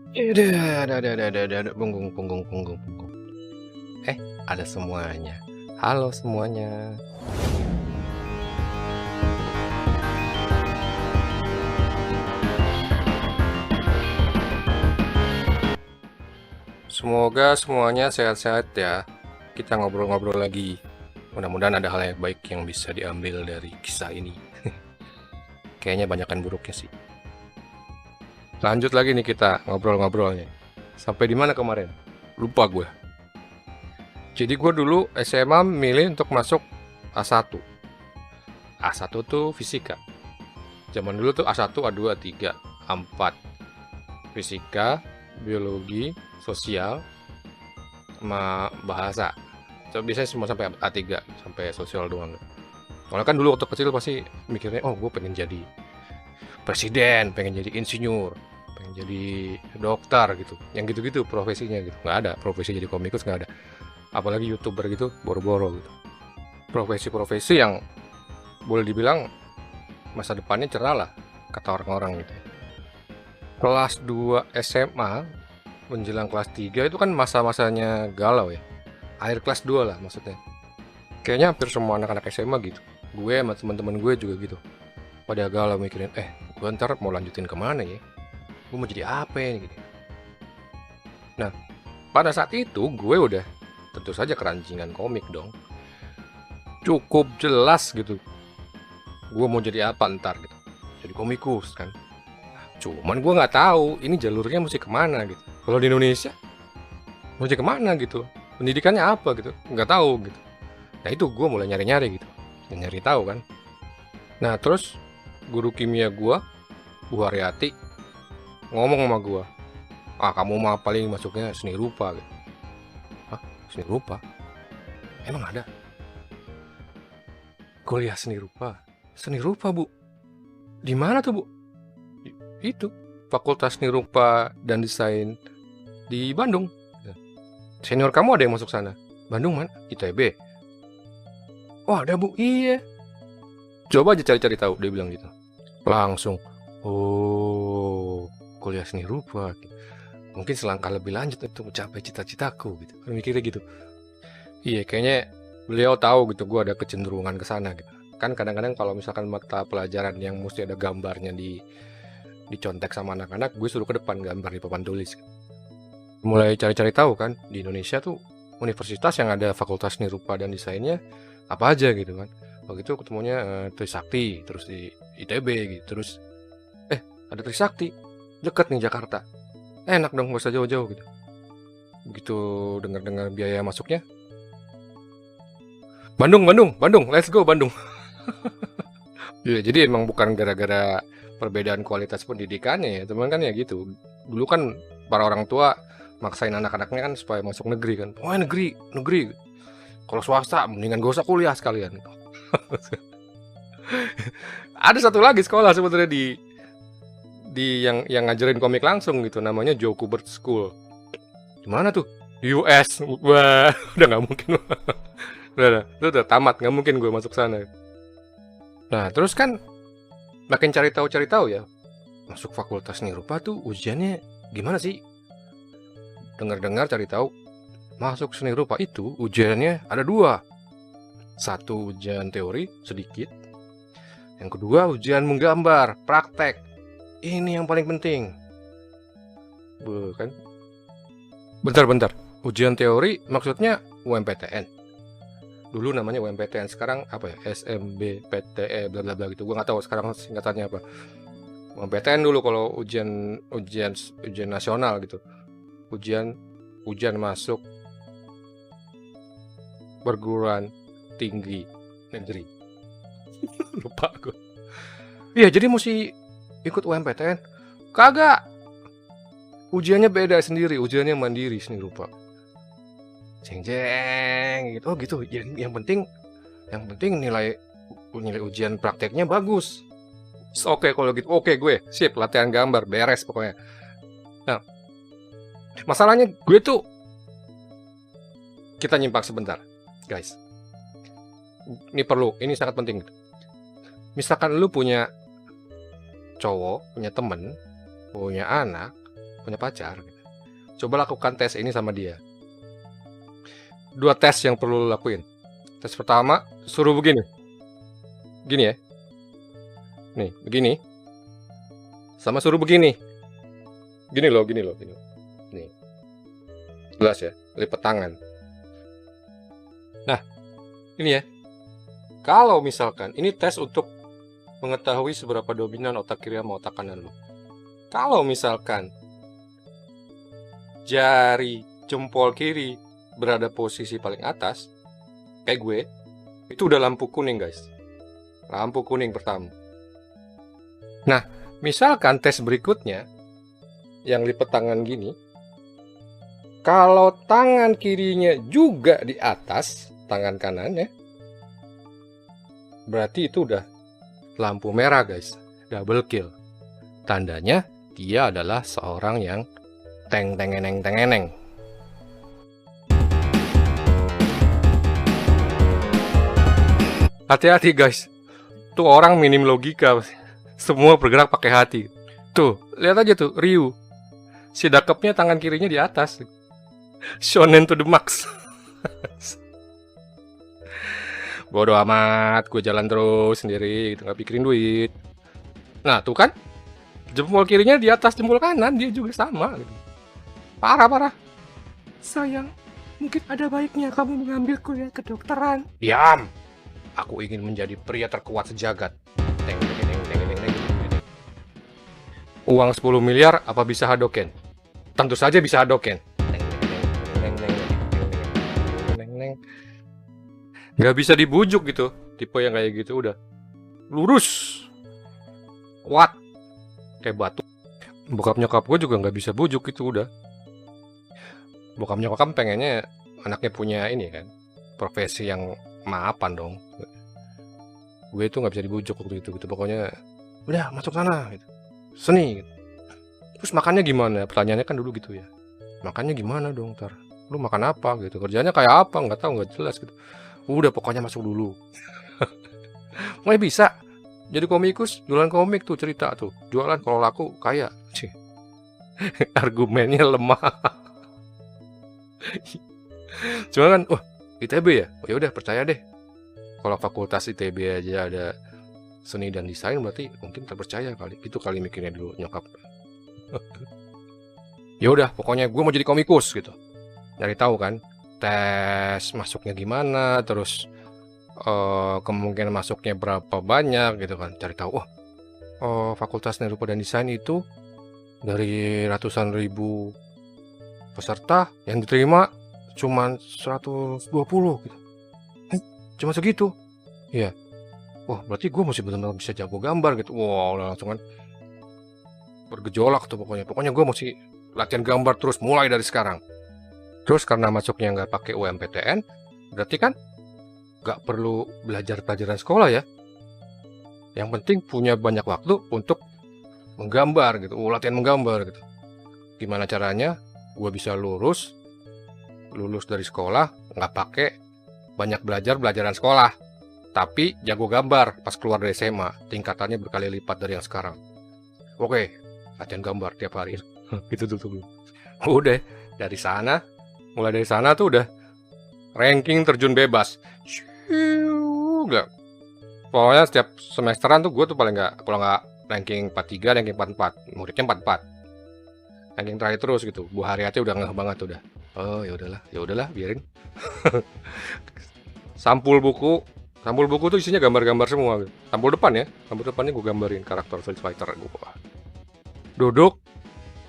Punggung punggung punggung punggung. Eh, ada semuanya. Halo semuanya. Semoga semuanya sehat-sehat ya. Kita ngobrol-ngobrol lagi. Mudah-mudahan ada hal yang baik yang bisa diambil dari kisah ini. Kayaknya banyakan buruknya sih. Lanjut lagi nih kita ngobrol-ngobrolnya. Sampai di mana kemarin? Lupa gue. Jadi gue dulu SMA milih untuk masuk A1. A1 tuh fisika. Zaman dulu tuh A1, A2, A3, A4. Fisika, biologi, sosial, sama bahasa. So, biasanya semua sampai A3, sampai sosial doang. Soalnya kan dulu waktu kecil pasti mikirnya, oh gue pengen jadi presiden, pengen jadi insinyur, pengen jadi dokter gitu. Yang gitu-gitu profesinya gitu. Nggak ada profesi jadi komikus, nggak ada. Apalagi YouTuber gitu, boro-boro gitu. Profesi-profesi yang boleh dibilang masa depannya cerah lah, kata orang-orang gitu. Kelas 2 SMA menjelang kelas 3 itu kan masa-masanya galau ya. Akhir kelas 2 lah maksudnya. Kayaknya hampir semua anak-anak SMA gitu. Gue sama teman-teman gue juga gitu. Pada galau mikirin, gue ntar mau lanjutin kemana ya? Gue mau jadi apa ya gitu. Nah, pada saat itu gue udah tentu saja kerancingan komik dong. Cukup jelas gitu. Gue mau jadi apa ntar gitu. Jadi komikus kan. Cuman gue nggak tahu ini jalurnya mesti kemana gitu. Kalau di Indonesia mesti kemana gitu, pendidikannya apa gitu, nggak tahu gitu. Nah itu gue mulai nyari-nyari gitu, nyari tahu kan. Nah terus guru kimia gue, Bu Haryati, ngomong sama gue, kamu mah paling masuknya seni rupa gitu. Hah, seni rupa? Emang ada kuliah seni rupa? Seni rupa bu? Di mana tuh bu? Itu Fakultas Seni Rupa dan Desain di Bandung. Senior kamu ada yang masuk sana? Bandung mana? ITB. Wah ada bu, iya. Coba aja cari-cari tahu, dia bilang gitu. Langsung, oh kuliah seni rupa. Mungkin selangkah lebih lanjut untuk mencapai cita-citaku gitu. Mikirnya gitu. Iya, kayaknya beliau tahu gitu, gue ada kecenderungan ke sana gitu. Kan kadang-kadang kalau misalkan mata pelajaran yang mesti ada gambarnya dicontek sama anak-anak, gue suruh ke depan gambar di papan tulis. Mulai cari-cari tahu kan, di Indonesia tuh universitas yang ada fakultas seni rupa dan desainnya apa aja gitu kan. Waktu itu ketemunya Trisakti, terus di ITB gitu, terus ada Trisakti, deket nih Jakarta, enak dong gak usah jauh-jauh gitu. Begitu dengar-dengar biaya masuknya, Bandung, Bandung, Bandung, let's go Bandung. Ya, jadi emang bukan gara-gara perbedaan kualitas pendidikannya ya, teman kan ya gitu. Dulu kan para orang tua maksain anak-anaknya kan supaya masuk negeri kan. Oh negeri, negeri. Kalau swasta mendingan gak usah kuliah sekalian. Ada satu lagi sekolah sebenarnya di yang ngajarin komik langsung gitu, namanya Joe Kubert School. Gimana tuh? Di US. Wah, udah nggak mungkin. udah tamat, nggak mungkin gue masuk sana. Nah, terus kan makin cari tahu ya. Masuk fakultas seni rupa tuh ujiannya gimana sih? Dengar-dengar cari tahu, masuk seni rupa itu ujiannya ada dua. Satu ujian teori sedikit, yang kedua ujian menggambar, praktek. Ini yang paling penting. Bukan? Bentar. Ujian teori maksudnya UMPTN. Dulu namanya UMPTN, sekarang apa ya? SMBPTE bla bla bla gitu. Gua nggak tahu sekarang singkatannya apa. UMPTN dulu kalau ujian nasional gitu. Ujian masuk perguruan tinggi negeri. Lupa gue. Iya, jadi mesti ikut UMPTN. Kagak. Ujiannya beda sendiri, ujiannya mandiri seni rupa. Jeng gitu. Oh gitu. Yang penting nilai ujian prakteknya bagus. Oke kalau gitu. Oke gue sip, latihan gambar beres pokoknya. Nah, masalahnya gue tuh, kita nyimpang sebentar, guys. Ini sangat penting. Misalkan lu punya cowok, punya temen, punya anak, punya pacar. Coba lakukan tes ini sama dia. 2 tes yang perlu lo lakuin. Tes pertama, suruh begini. Gini ya. Nih, begini. Sama suruh begini. Gini loh. Nih. Jelas ya, lipat tangan. Nah, ini ya. Kalau misalkan ini tes untuk mengetahui seberapa dominan otak kiri sama otak kanan lo. Kalau misalkan jari jempol kiri berada posisi paling atas, kayak gue, itu udah lampu kuning guys. Lampu kuning pertama. Nah, misalkan tes berikutnya, yang lipat tangan gini, kalau tangan kirinya juga di atas tangan kanannya, berarti itu udah lampu merah guys, double kill. Tandanya dia adalah seorang yang tengeneng. Hati-hati guys, tuh orang minim logika, semua bergerak pakai hati. Tuh, lihat aja tuh, Ryu, si dakepnya tangan kirinya di atas. Shonen to the max. Bodoh amat, gue jalan terus sendiri, gitu, gak pikirin duit. Nah, tuh kan, jempol kirinya di atas jempol kanan, dia juga sama. Gitu. Parah. Sayang, mungkin ada baiknya kamu mengambil kuliah kedokteran. Diam! Aku ingin menjadi pria terkuat sejagat. Uang 10 miliar apa bisa Hadoken? Tentu saja bisa Hadoken. Gak bisa dibujuk gitu. Tipe yang kayak gitu udah lurus, kuat, kayak batu. Bokap nyokap gue juga gak bisa bujuk itu udah. Bokap nyokap pengennya anaknya punya ini kan, profesi yang mapan dong. Gue itu gak bisa dibujuk waktu itu gitu. Pokoknya udah masuk sana gitu. Seni gitu. Terus makannya gimana? Pertanyaannya kan dulu gitu ya. Makannya gimana dong ntar? Lu makan apa gitu? Kerjanya kayak apa? Gak tahu, gak jelas gitu. Udah pokoknya masuk dulu. Mulai bisa jadi komikus, jualan komik tuh, cerita tuh. Jualan kalau laku kaya. Cih. Argumennya lemah. Cuma kan, ITB ya? Oh yaudah percaya deh. Kalau fakultas ITB aja ada seni dan desain, berarti mungkin terpercaya kali. Itu kali mikirnya dulu nyokap. Ya udah, pokoknya gue mau jadi komikus gitu. Nyari tahu kan, tes masuknya gimana, terus kemungkinan masuknya berapa banyak gitu kan. Cari tahu, fakultas seni rupa dan desain itu dari ratusan ribu peserta yang diterima cuma 120 gitu. Cuma segitu. Iya. Wah, berarti gue masih benar-benar bisa jago gambar gitu. Wah, udah langsung kan bergejolak tuh pokoknya. Pokoknya gue masih latihan gambar terus mulai dari sekarang. Terus karena masuknya nggak pakai UMPTN, berarti kan nggak perlu belajar pelajaran sekolah ya. Yang penting punya banyak waktu untuk menggambar gitu. Latihan menggambar gitu. Gimana caranya? Gue bisa lulus dari sekolah nggak pakai banyak belajaran sekolah, tapi jago gambar pas keluar dari SMA, tingkatannya berkali lipat dari yang sekarang. Oke, latihan gambar tiap hari. Gitu tuh. Udah mulai dari sana tuh udah ranking terjun bebas. Pokoknya setiap semesteran tuh gue tuh paling nggak, kalau nggak ranking 43, ranking 44, muridnya 44. Ranking terakhir terus gitu. Bu Haryati udah ngeh banget udah. Oh ya udahlah, biarin. Sampul buku tuh isinya gambar-gambar semua gitu. Sampul depannya gue gambarin karakter Street Fighter gue. Duduk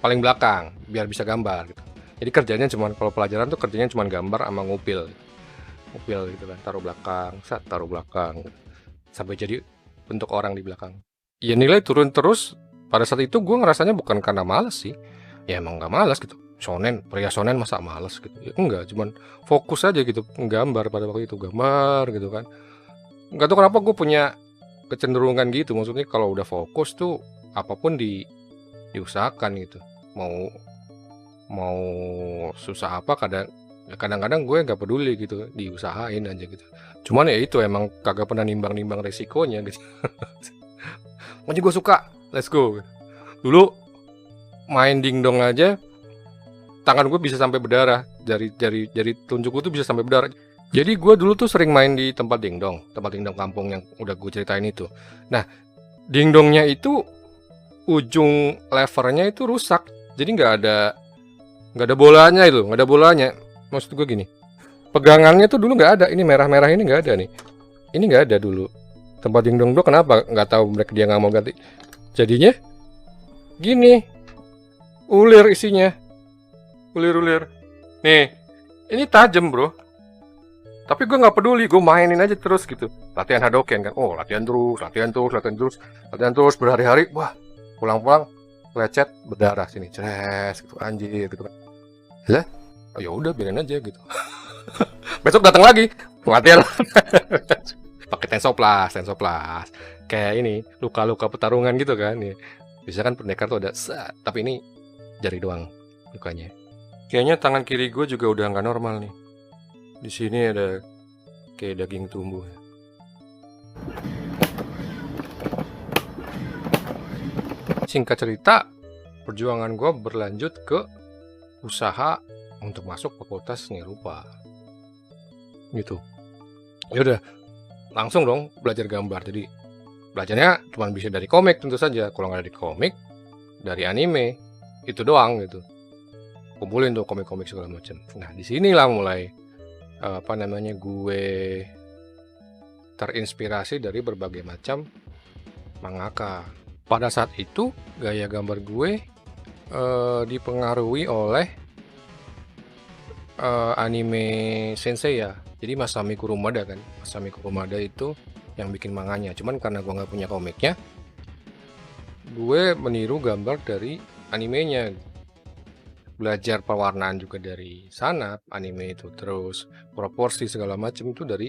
paling belakang biar bisa gambar gitu. Jadi kerjanya cuman, kalau pelajaran tuh kerjanya cuman gambar sama ngupil gitu kan, taruh belakang sampai jadi bentuk orang di belakang. Ya nilai turun terus. Pada saat itu gue ngerasanya bukan karena malas sih. Ya emang nggak malas gitu. Pria shonen masa malas gitu? Ya enggak, cuman fokus aja gitu nggambar pada waktu itu, gambar gitu kan. Enggak tahu kenapa gue punya kecenderungan gitu. Maksudnya kalau udah fokus tuh apapun diusahakan gitu. Mau susah apa, kadang-kadang gue nggak peduli gitu, diusahain aja gitu. Cuman ya itu emang kagak pernah nimbang resikonya gitu. Makanya gue suka, let's go. Dulu main dingdong aja tangan gue bisa sampai berdarah, jari telunjuk gue tuh bisa sampai berdarah. Jadi gue dulu tuh sering main di tempat dingdong kampung yang udah gue ceritain itu. Nah, dingdongnya itu ujung levernya itu rusak, jadi nggak ada bolanya itu, nggak ada bolanya. Maksud gue gini, pegangannya tuh dulu nggak ada. Ini merah-merah ini nggak ada nih, ini nggak ada dulu. Tempat dingdong gue kenapa nggak tahu, mereka dia nggak mau ganti. Jadinya gini, ulir isinya, ulir. Nih, ini tajam bro. Tapi gue nggak peduli, gue mainin aja terus gitu. Latihan Hadoken kan, oh latihan terus berhari-hari. Wah, pulang-pulang lecet berdarah sini, ceres gitu, anjir gitu kan. Lah, oh ya udah biarin aja gitu. Besok datang lagi, latihan. Pakai Tensoplas. Kayak ini, luka-luka pertarungan gitu kan. Ya. Bisa kan pendekar tuh ada, tapi ini jari doang lukanya. Kayaknya tangan kiri gue juga udah nggak normal nih. Di sini ada kayak daging tumbuh. Singkat cerita, perjuangan gue berlanjut ke usaha untuk masuk fakultas seni rupa. Gitu. Ya udah, langsung dong belajar gambar. Jadi belajarnya cuma bisa dari komik tentu saja. Kalau nggak dari komik, dari anime, itu doang gitu. Kumpulin tuh komik-komik segala macam. Nah, disinilah mulai gue terinspirasi dari berbagai macam mangaka. Pada saat itu gaya gambar gue dipengaruhi oleh anime Sensei ya. Jadi Masami Kurumada kan. Masami Kurumada itu yang bikin manganya. Cuman karena gue nggak punya komiknya, gue meniru gambar dari animenya. Belajar pewarnaan juga dari sana, anime itu. Terus proporsi segala macam itu dari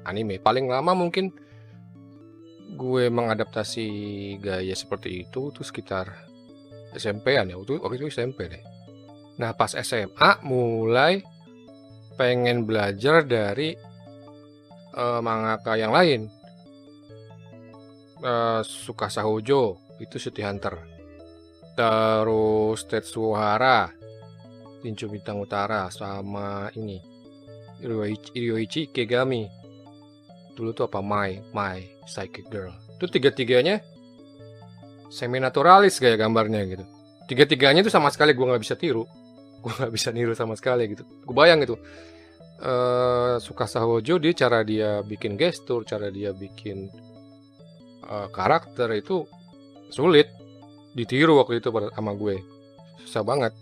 anime. Paling lama mungkin gue mengadaptasi gaya seperti itu tuh sekitar SMP-an ya. Waktu itu SMP deh. Nah pas SMA mulai pengen belajar dari mangaka yang lain. Tsukasa Hojo itu City Hunter. Terus Tetsuo Hara, Tinju Bintang Utara, sama ini Ryoichi Ikegami. Dulu tuh apa My Psychic Girl. Itu tiga-tiganya semi naturalis gaya gambarnya gitu. Tiga-tiganya tuh sama sekali gue nggak bisa tiru. Gue nggak bisa niru sama sekali gitu. Gue bayang gitu. Tsukasa Hojo cara dia bikin gestur, cara dia bikin karakter itu sulit ditiru waktu itu sama gue, susah banget.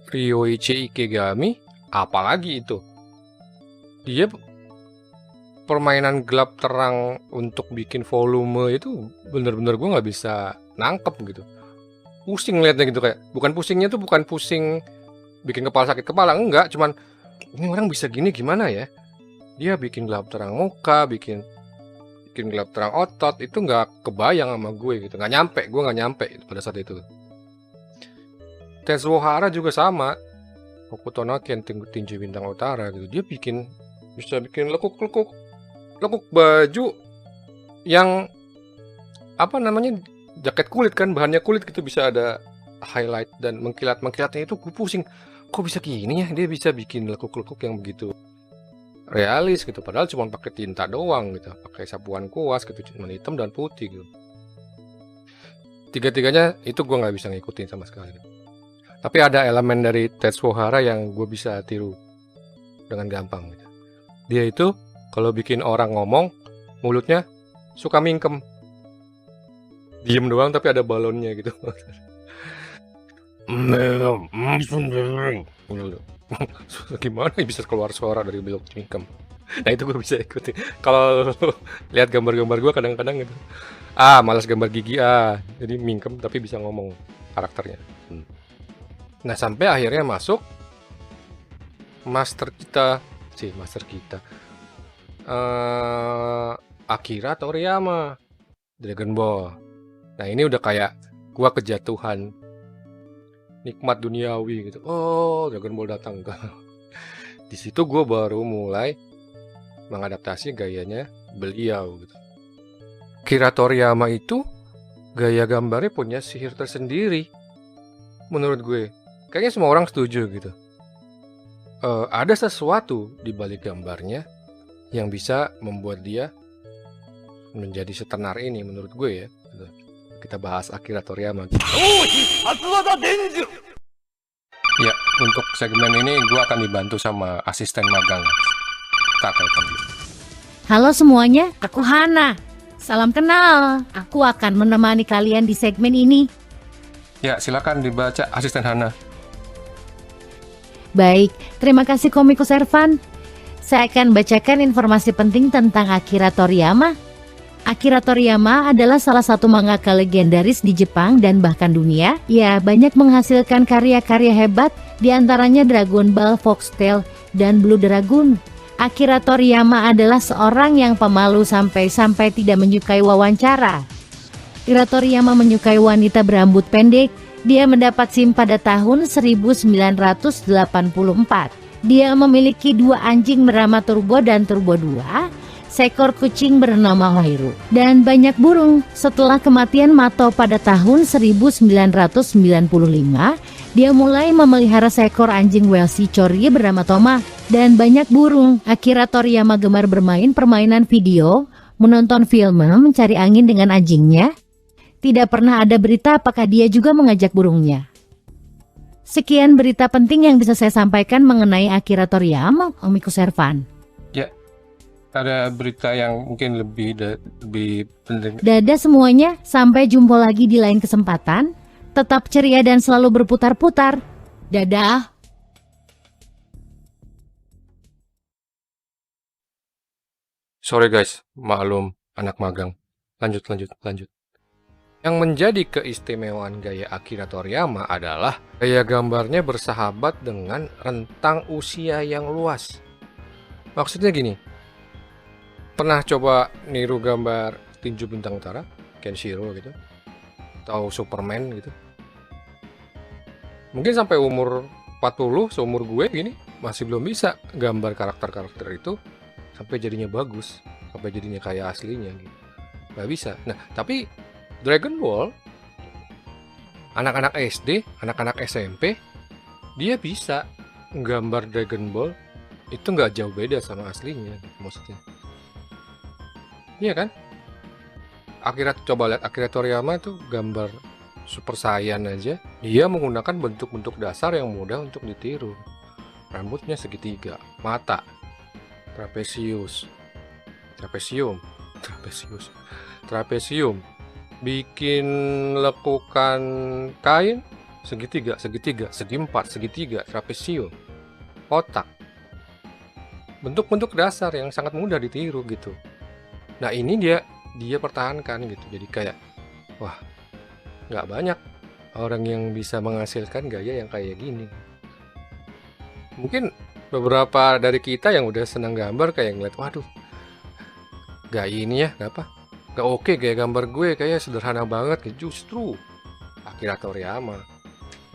Ryoichi Ikegami apalagi itu, dia permainan gelap terang untuk bikin volume itu bener-bener gue nggak bisa nangkep gitu, pusing liatnya gitu. Kayak bukan pusing bikin kepala sakit kepala, enggak, cuman ini orang bisa gini gimana ya. Dia bikin gelap terang muka, bikin gelap terang otot, itu nggak kebayang sama gue gitu, gue nggak nyampe pada saat itu. Tetsuo Hara juga sama, Hokuto no Ken Tinju Bintang Utara gitu, dia bisa bikin lekuk baju yang jaket kulit kan, bahannya kulit gitu, bisa ada highlight dan mengkilatnya itu gue pusing, kok bisa gini ya, dia bisa bikin lekuk yang begitu realis gitu, padahal cuma pakai tinta doang gitu, pakai sapuan kuas gitu, cuma hitam dan putih gitu. Tiga-tiganya itu gue nggak bisa ngikutin sama sekali. Tapi ada elemen dari Tetsuo Hara yang gue bisa tiru dengan gampang gitu. Dia itu kalau bikin orang ngomong, mulutnya suka mingkem, diem doang tapi ada balonnya gitu. Gimana bisa keluar suara dari belok cingkem? Nah itu gue bisa ikuti. Kalau lihat gambar-gambar gue kadang-kadang gitu, malas gambar gigi, jadi mingkem tapi bisa ngomong karakternya. Nah sampai akhirnya masuk master kita Akira Toriyama, Dragon Ball. Nah ini udah kayak gue kejatuhan nikmat duniawi gitu. Oh, Dragon Ball datang. Di situ gue baru mulai mengadaptasi gayanya beliau gitu. Akira Toriyama itu gaya gambarnya punya sihir tersendiri. menurut gue. Kayaknya semua orang setuju gitu. Ada sesuatu di balik gambarnya yang bisa membuat dia menjadi setenar ini menurut gue ya. Gitu. Kita bahas Akira Toriyama. Ya, untuk segmen ini gue akan dibantu sama asisten magang. Tak telepon dulu. Halo semuanya, aku Hana. Salam kenal. Aku akan menemani kalian di segmen ini. Ya, silakan dibaca asisten Hana. Baik, terima kasih Komiko Servan. Saya akan bacakan informasi penting tentang Akira Toriyama. Akira Toriyama adalah salah satu mangaka legendaris di Jepang dan bahkan dunia. Ia banyak menghasilkan karya-karya hebat, diantaranya Dragon Ball, Fox Tale, dan Blue Dragon. Akira Toriyama adalah seorang yang pemalu sampai tidak menyukai wawancara. Akira Toriyama menyukai wanita berambut pendek. Dia mendapat SIM pada tahun 1984. Dia memiliki 2 anjing bernama Turbo dan Turbo 2, seekor kucing bernama Wairu, dan banyak burung. Setelah kematian Mato pada tahun 1995, dia mulai memelihara seekor anjing Welsh Cory bernama Toma, dan banyak burung. Akira Toriyama gemar bermain permainan video, menonton film, mencari angin dengan anjingnya. Tidak pernah ada berita apakah dia juga mengajak burungnya. Sekian berita penting yang bisa saya sampaikan mengenai Akira Toriyama, Komiko Servan. Ya, ada berita yang mungkin lebih penting. Dadah semuanya, sampai jumpa lagi di lain kesempatan. Tetap ceria dan selalu berputar-putar. Dadah. Sorry guys, maklum anak magang. Lanjut. Yang menjadi keistimewaan gaya Akira Toriyama adalah gaya gambarnya bersahabat dengan rentang usia yang luas. Maksudnya gini, pernah coba niru gambar tinju bintang utara, Kenshiro gitu, atau Superman gitu? Mungkin sampai umur 40, seumur gue gini, masih belum bisa gambar karakter-karakter itu sampai jadinya bagus, sampai jadinya kayak aslinya gitu. Gak bisa. Nah, tapi Dragon Ball, anak-anak SD, anak-anak SMP, dia bisa gambar Dragon Ball itu nggak jauh beda sama aslinya, maksudnya. Iya kan? Coba lihat Akira Toriyama tuh gambar Super Saiyan aja, dia menggunakan bentuk-bentuk dasar yang mudah untuk ditiru. Rambutnya segitiga, mata, trapesium. Bikin lekukan kain segitiga, segi empat, segitiga, trapesium, kotak. Bentuk-bentuk dasar yang sangat mudah ditiru gitu. Nah ini dia pertahankan gitu. Jadi kayak, wah, nggak banyak orang yang bisa menghasilkan gaya yang kayak gini. Mungkin beberapa dari kita yang udah senang gambar kayak ngeliat, waduh, gaya ini ya, gak oke gaya gambar gue, kayak sederhana banget gitu. Justru Akira Toriyama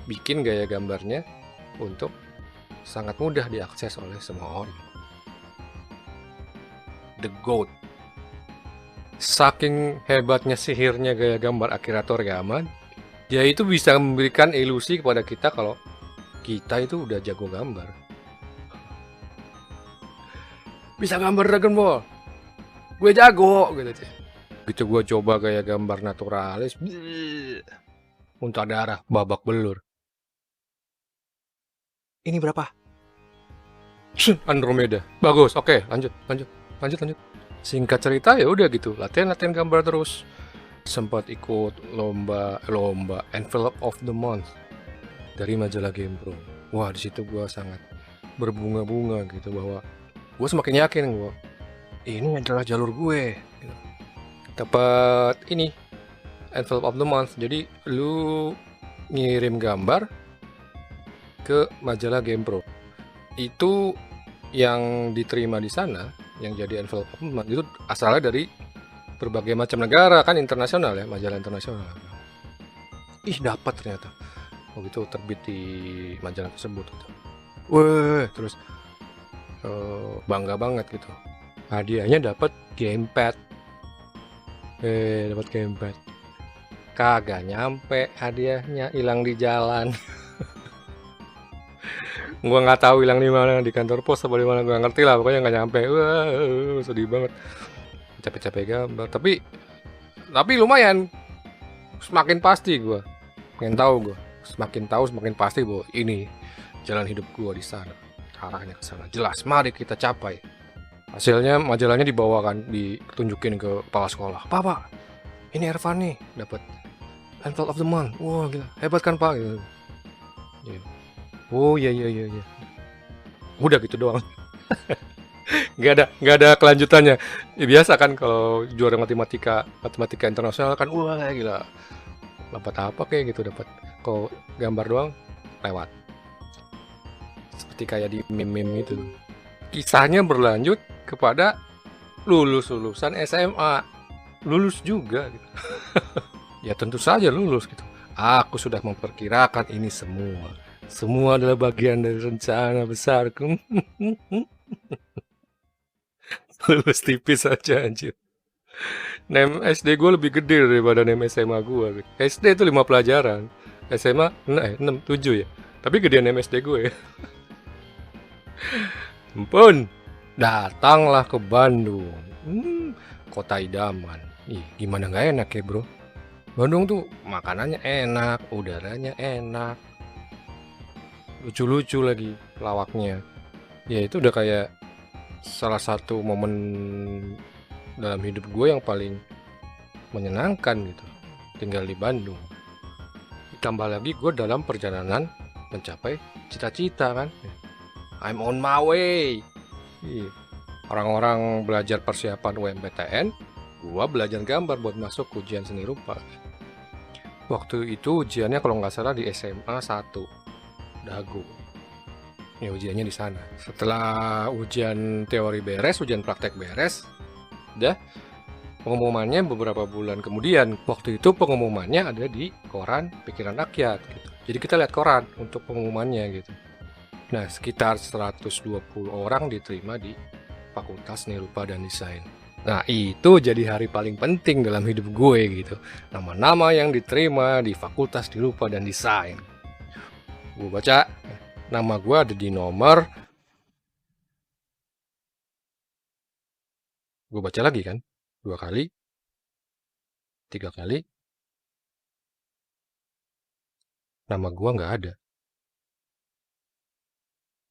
bikin gaya gambarnya untuk sangat mudah diakses oleh semua orang. The GOAT. Saking hebatnya sihirnya gaya gambar Akira Toriyama, dia itu bisa memberikan ilusi kepada kita kalau kita itu udah jago gambar. Bisa gambar Dragon Ball, gue jago gitu. Gitu gue coba gaya gambar naturalis, muntah darah, babak belur. Ini berapa? Andromeda. Bagus, oke, lanjut. Singkat cerita ya udah gitu, latihan gambar terus. Sempat ikut lomba Envelope of the Month dari majalah GamePro. Wah, di situ gue sangat berbunga-bunga gitu, bahwa gue semakin yakin gue ini adalah jalur gue. Gitu. Dapat ini Envelope of the Month. Jadi lu ngirim gambar ke majalah GamePro. Itu yang diterima di sana, yang jadi Envelope of the Month itu asalnya dari berbagai macam negara, kan internasional ya, majalah internasional. Ih, dapat ternyata. Begitu terbit di majalah tersebut gitu. Wah, terus bangga banget gitu. Hadiahnya dapat gamepad. Kagak nyampe hadiahnya, hilang di jalan. Gua nggak tahu hilang di mana, di kantor pos apa di mana, gua nggak ngerti lah, pokoknya nggak nyampe. Wah, sedih banget. Capek-capek gambar, tapi lumayan, semakin pasti gua pengen tahu gua. Semakin tahu semakin pasti bahwa ini jalan hidup gua di sana. Arahnya ke sana. Jelas, mari kita capai. Hasilnya majalahnya dibawakan, ditunjukin ke kepala sekolah. Pak, ini Ervan nih dapat Handful of the Month. Wah, gila. Hebat kan, Pak? Gitu. Iya. Oh, iya. Udah gitu doang. nggak ada kelanjutannya. Ya, biasa kan kalau juara matematika internasional kan, wah gila. Dapat apa kayak gitu, dapat. Kalau gambar doang lewat. Seperti kayak di meme-meme itu. Kisahnya berlanjut kepada lulusan SMA. Lulus juga gitu. Ya tentu saja lulus gitu. Aku sudah memperkirakan ini semua. Semua adalah bagian dari rencana besarku. Lulus tipis aja anjir. Nem SD gue lebih gede daripada nem SMA gue. SD itu 5 pelajaran. SMA 6, 7 ya. Tapi gedean nem SD gue. Ampun. Datanglah ke Bandung. Kota idaman. Ih, gimana gak enak ya bro. Bandung tuh makanannya enak, udaranya enak. Lucu-lucu lagi lawaknya. Ya itu udah kayak salah satu momen dalam hidup gue yang paling menyenangkan gitu, tinggal di Bandung. Ditambah lagi gue dalam perjalanan mencapai cita-cita kan. I'm on my way. Orang-orang belajar persiapan UMPTN, gue belajar gambar buat masuk ujian seni rupa. Waktu itu ujiannya kalau nggak salah di SMA 1 Dago. Ya ujiannya di sana. Setelah ujian teori beres, ujian praktek beres, udah pengumumannya beberapa bulan kemudian. Waktu itu pengumumannya ada di koran Pikiran Rakyat gitu. Jadi kita lihat koran untuk pengumumannya gitu. Nah, sekitar 120 orang diterima di Fakultas Seni Rupa dan Desain. Nah, itu jadi hari paling penting dalam hidup gue gitu. Nama-nama yang diterima di Fakultas Seni Rupa dan Desain. Gue baca, nama gue ada di nomor. Gue baca lagi kan, 2 kali, 3 kali. Nama gue nggak ada.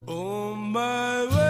On my way.